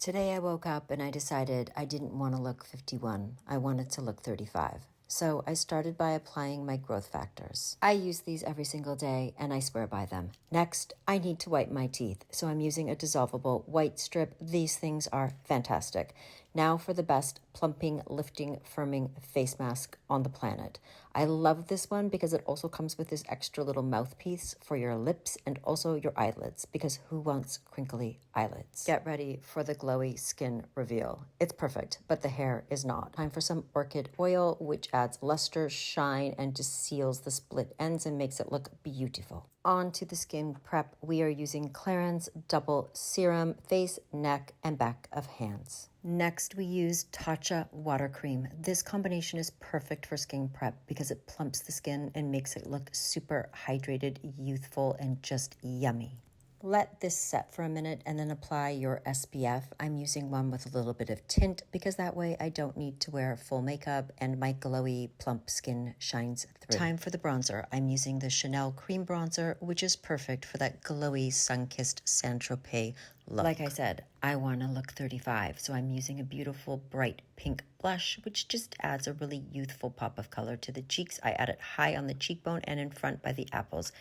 Today I woke up and I decided I didn't want to look 51. I wanted to look 35. So I started by applying my growth factors. I use these every single day and I swear by them. Next, I need to whiten my teeth, so I'm using a dissolvable white strip. These things are fantastic. Now for the best plumping, lifting, firming face mask on the planet. I love this one because it also comes with this extra little mouthpiece for your lips and also your eyelids, because who wants crinkly eyelids? Get ready for the glowy skin reveal. It's perfect, but the hair is not. Time for some orchid oil, which adds luster, shine, and just seals the split ends and makes it look beautiful. On to the skin prep. We are using Clarins Double Serum, face, neck, and back of hands. Next, we use Tatcha Water Cream. This combination is perfect for skin prep because it plumps the skin and makes it look super hydrated, youthful, and just yummy. Let this set for a minute and then apply your SPF. I'm using one with a little bit of tint because that way I don't need to wear full makeup and my glowy, plump skin shines through. Time for the bronzer. I'm using the Chanel Cream Bronzer, which is perfect for that glowy, sun-kissed Saint-Tropez look. Like I said, I want to look 35, so I'm using a beautiful bright pink blush, which just adds a really youthful pop of color to the cheeks. I add it high on the cheekbone and in front by the apples.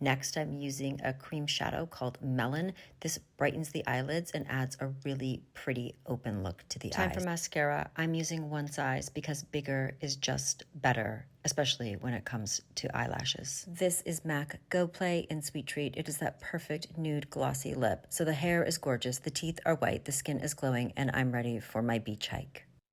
Next, I'm using a cream shadow called Melon. This brightens the eyelids and adds a really pretty open look to the eyes. Time for mascara. I'm using one size because bigger is just better, especially when it comes to eyelashes. This is MAC Go Play in Sweet Treat. It is that perfect nude glossy lip. So the hair is gorgeous, the teeth are white, the skin is glowing, and I'm ready for my beach hike.